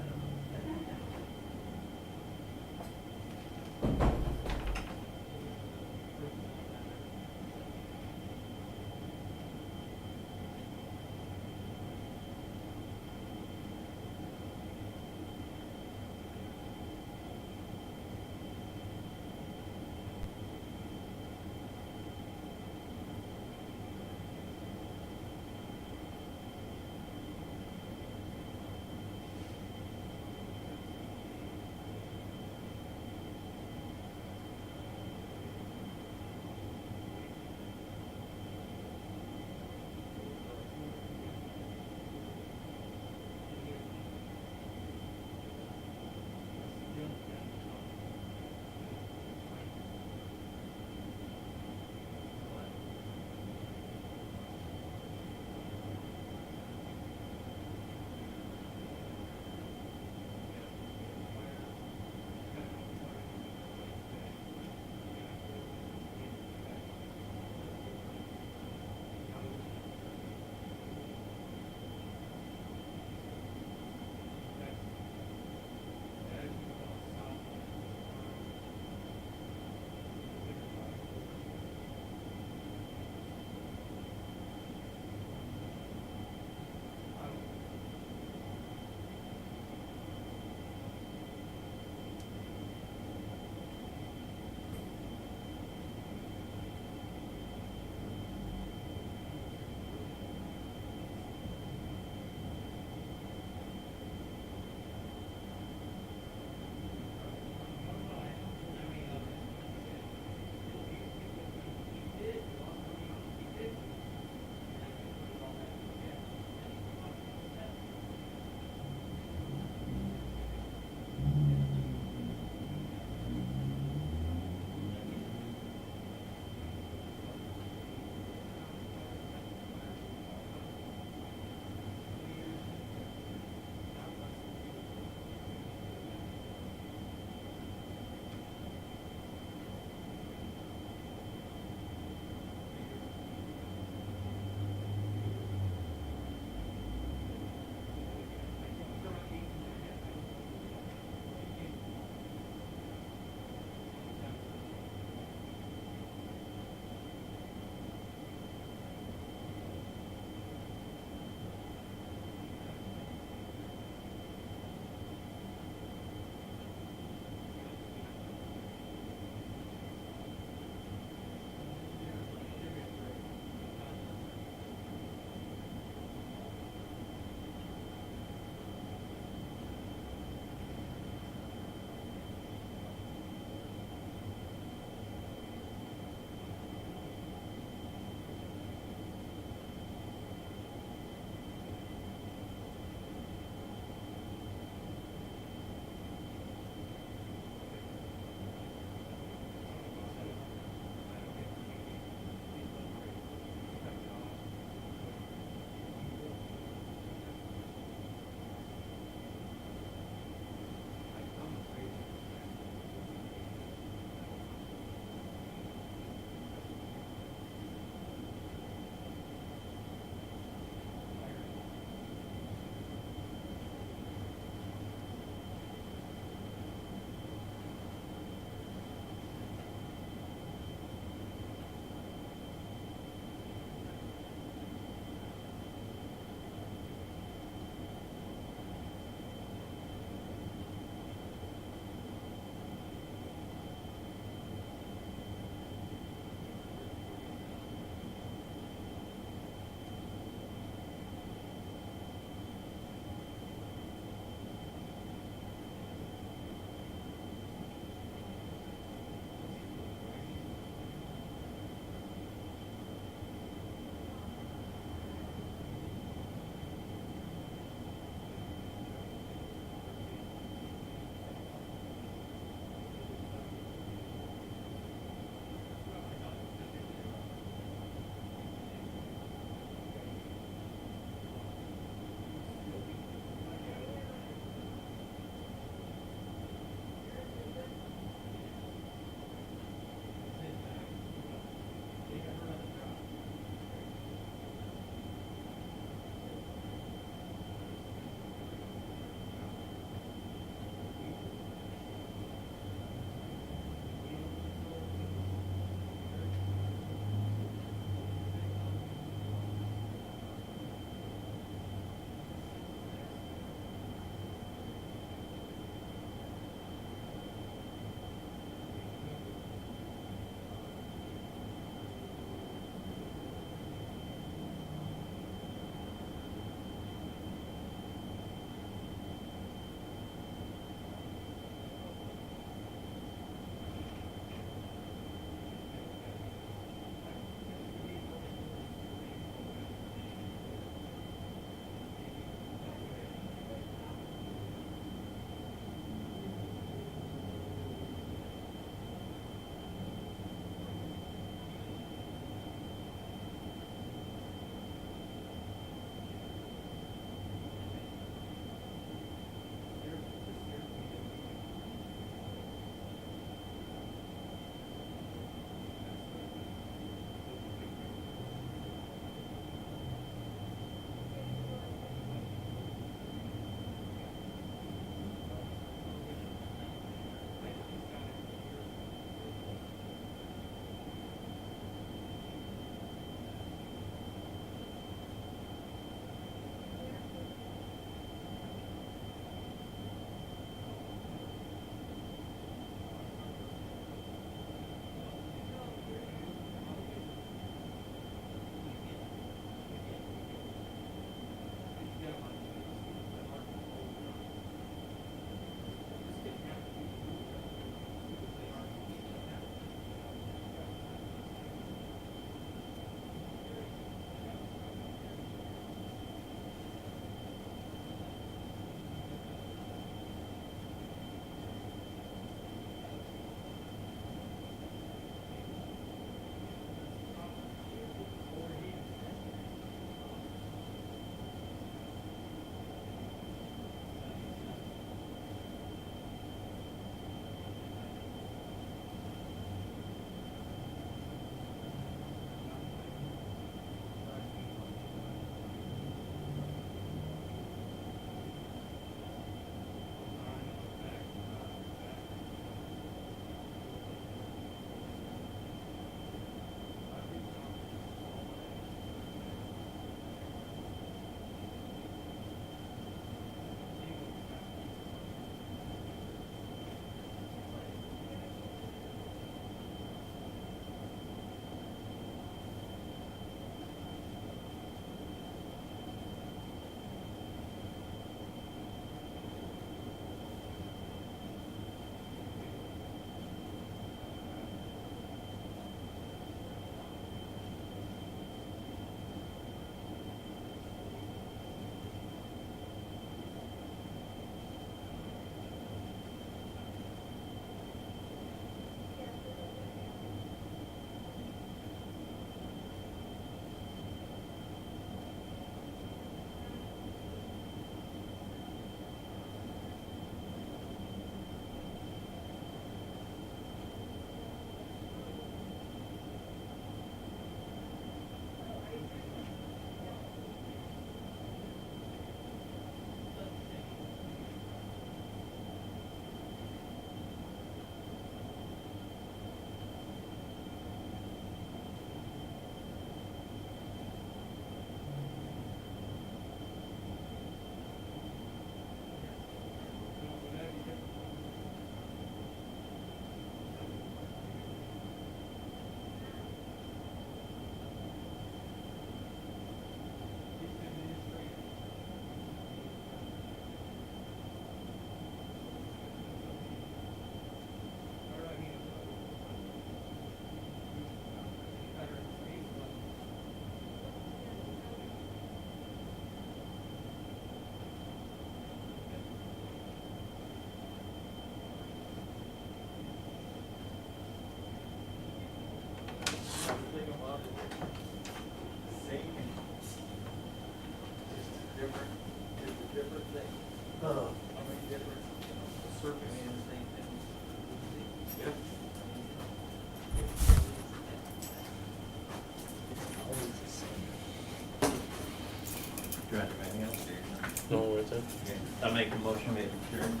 I'll make a motion, we adjourn.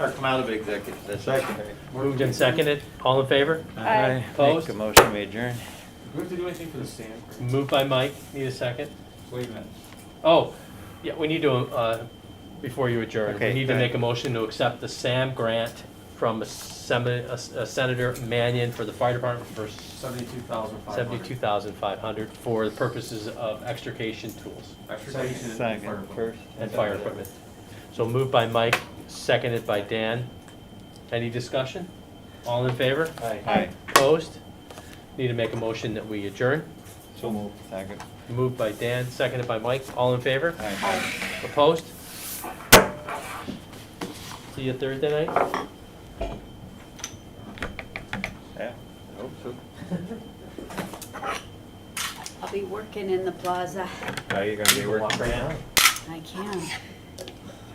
Or come out of executive session. Second. Moved and seconded, all in favor? Aye. Opposed? Make a motion, we adjourn. Do we have to do anything for the sand? Moved by Mike, need a second? Wait a minute. Oh, yeah, we need to, before you adjourn, we Okay, need to go make ahead. a motion to accept the SAM grant from Senator Mannion for the fire department for $72,500 for the purposes of extrication tools Extrication and Second, fire equipment. first. and fire equipment. So moved by Mike, seconded by Dan. Any discussion? All in favor? Aye. Opposed? Need to make a motion that we adjourn. So moved. Second. Moved by Dan, seconded by Mike. All in favor? Aye. Opposed? See you Thursday night? Yeah, I hope so. I'll be working in the plaza. Are you gonna be working for now? I can.